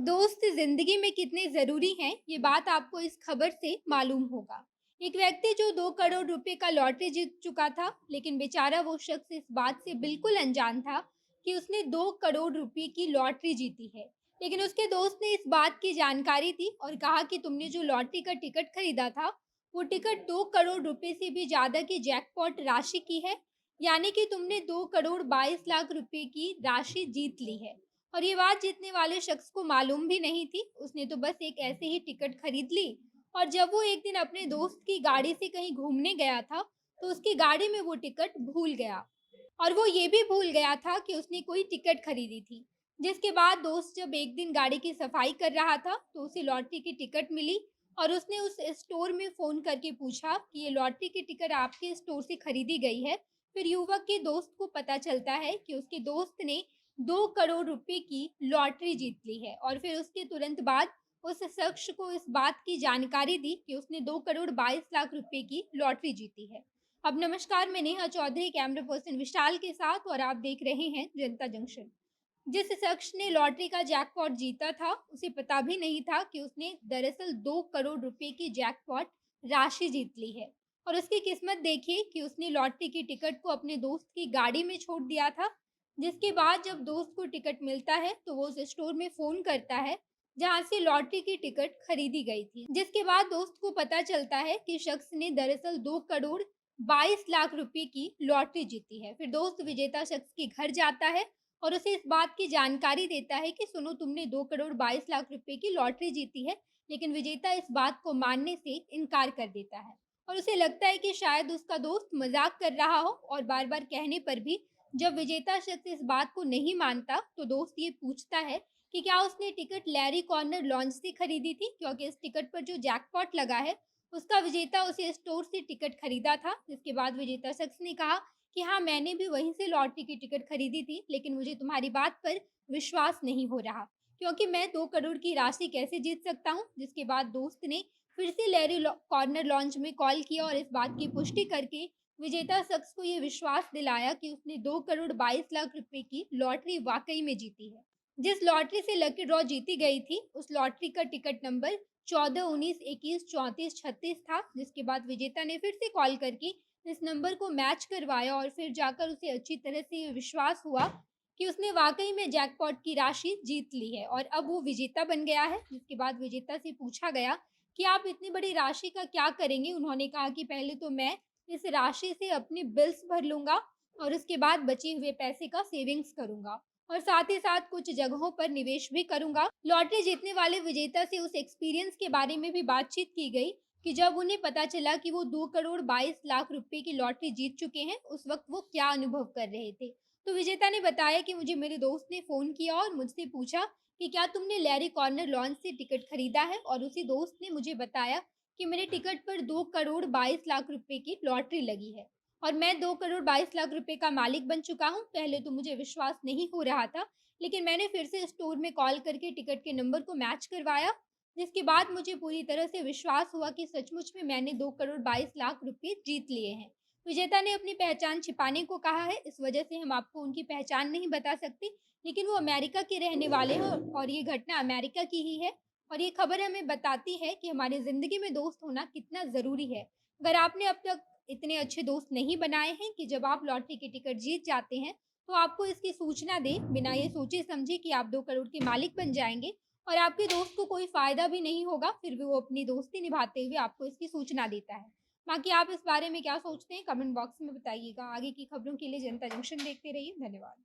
दोस्त जिंदगी में कितने जरूरी हैं ये बात आपको इस खबर से मालूम होगा। एक व्यक्ति जो 2 करोड़ रुपए का लॉटरी जीत चुका था, लेकिन बेचारा वो शख्स इस बात से बिल्कुल अनजान था कि उसने 2 करोड़ रुपए की लॉटरी जीती है। लेकिन उसके दोस्त ने इस बात की जानकारी दी और कहा कि तुमने जो लॉटरी का टिकट खरीदा था, वो टिकट 2 करोड़ रुपए से भी ज्यादा की जैकपॉट राशि की है। यानी कि तुमने 2 करोड़ 22 लाख रुपए की राशि जीत ली है। और ये बात जीतने वाले शख्स को मालूम भी नहीं थी। उसने तो बस एक ऐसे ही टिकट खरीद ली। और जब वो एक दिन अपने दोस्त की गाड़ी से कहीं घूमने गया था, तो उसकी गाड़ी में वो टिकट भूल गया। और वो ये भी भूल गया था कि उसने कोई टिकट खरीदी थी। जिसके बाद दोस्त जब एक दिन गाड़ी की सफाई कर रहा था, तो उसे लॉटरी की टिकट मिली। और उसने उस स्टोर में फ़ोन करके पूछा कि ये लॉटरी की टिकट आपके स्टोर से खरीदी गई है। फिर युवक के दोस्त को पता चलता है कि उसके दोस्त ने 2 करोड़ रुपए की लॉटरी जीत ली है। और फिर उसके तुरंत बाद उस शख्स को इस बात की जानकारी दी कि उसने 2 करोड़ 22 लाख रुपए की लॉटरी जीती है। अब नमस्कार, मैं नेहा चौधरी कैमरा पर्सन विशाल के साथ, और आप देख रहे हैं जनता जंक्शन। जिस शख्स ने लॉटरी का जैकपॉट जीता था, उसे पता भी नहीं था कि उसने दरअसल 2 करोड़ रुपए की जैकपॉट राशि जीत ली है। और उसकी किस्मत देखिए कि उसने लॉटरी की टिकट को अपने दोस्त की गाड़ी में छोड़ दिया था। जिसके बाद जब दोस्त को टिकट मिलता है, तो वो उस स्टोर में फोन करता है जहां से लॉटरी की टिकट खरीदी गई थी। जिसके बाद दोस्त को पता चलता है कि शख्स ने दरअसल 2 करोड़ 22 लाख रुपए की लॉटरी जीती है। फिर दोस्त विजेता शख्स के घर जाता है और उसे इस बात की जानकारी देता है कि सुनो, तुमने 2 करोड़ 22 लाख रुपए की लॉटरी जीती है। लेकिन विजेता इस बात को मानने से इनकार कर देता है। और उसे लगता है कि शायद उसका दोस्त मजाक कर रहा हो। और बार बार कहने पर भी जब विजेता शख्स इस बात को नहीं मानता, तो दोस्त ये पूछता है कि क्या उसने टिकट लैरी कॉर्नर लॉन्च से खरीदी थी, क्योंकि इस टिकट पर जो जैकपॉट लगा है, उसका विजेता उसे स्टोर से टिकट खरीदा था। जिसके बाद विजेता शख्स ने कहा कि हाँ, मैंने भी वहीं से लॉटरी की टिकट खरीदी थी, लेकिन मुझे तुम्हारी बात पर विश्वास नहीं हो रहा, क्योंकि मैं 2 करोड़ की राशि कैसे जीत सकता हूँ। जिसके बाद दोस्त ने फिर से कॉर्नर लॉन्च में कॉल किया और इस बात की पुष्टि करके विजेता शख्स को ये विश्वास दिलाया कि उसने 2 करोड़ 22 लाख रुपए की लॉटरी वाकई में जीती है। जिस लॉटरी से लकी ड्रॉ जीती गई थी, उस लॉटरी का टिकट नंबर 14 19 21 34 36 था। जिसके बाद विजेता ने फिर से कॉल करके इस नंबर को मैच करवाया और फिर जाकर उसे अच्छी तरह से ये विश्वास हुआ कि उसने वाकई में जैकपॉट की राशि जीत ली है और अब वो विजेता बन गया है। जिसके बाद विजेता से पूछा गया कि आप इतनी बड़ी राशि का क्या करेंगे। उन्होंने कहा कि पहले तो मैं इस राशि से अपने बिल्स भर लूंगा और उसके बाद बचे हुए पैसे का सेविंग्स करूंगा और साथ ही साथ कुछ जगहों पर निवेश भी करूंगा। लॉटरी जीतने वाले विजेता से उस एक्सपीरियंस के बारे में भी बातचीत की गई कि जब उन्हें पता चला कि वो 2 करोड़ 22 लाख रुपए की लॉटरी जीत चुके हैं, उस वक्त वो क्या अनुभव कर रहे थे। तो विजेता ने बताया कि मुझे मेरे दोस्त ने फ़ोन किया और मुझसे पूछा कि क्या तुमने लैरी कॉर्नर लॉन्च से टिकट खरीदा है, और उसी दोस्त ने मुझे बताया कि मेरे टिकट पर 2 करोड़ 22 लाख रुपए की लॉटरी लगी है और मैं 2 करोड़ 22 लाख रुपए का मालिक बन चुका हूँ। पहले तो मुझे विश्वास नहीं हो रहा था, लेकिन मैंने फिर से स्टोर में कॉल करके टिकट के नंबर को मैच करवाया। जिसके बाद मुझे पूरी तरह से विश्वास हुआ कि सचमुच में मैंने 2 करोड़ 22 लाख रुपए जीत लिए हैं। विजेता ने अपनी पहचान छिपाने को कहा है, इस वजह से हम आपको उनकी पहचान नहीं बता सकते, लेकिन वो अमेरिका के रहने वाले हैं और ये घटना अमेरिका की ही है। और ये खबर हमें बताती है कि हमारी ज़िंदगी में दोस्त होना कितना ज़रूरी है। अगर आपने अब तक इतने अच्छे दोस्त नहीं बनाए हैं कि जब आप लॉटरी की टिकट जीत जाते हैं, तो आपको इसकी सूचना दें, बिना ये सोचे समझे कि आप 2 करोड़ के मालिक बन जाएँगे और आपके दोस्त को कोई फ़ायदा भी नहीं होगा, फिर भी वो अपनी दोस्ती निभाते हुए आपको इसकी सूचना देता है। बाकी आप इस बारे में क्या सोचते हैं, कमेंट बॉक्स में बताइएगा। आगे की खबरों के लिए जनता जंक्शन देखते रहिए। धन्यवाद।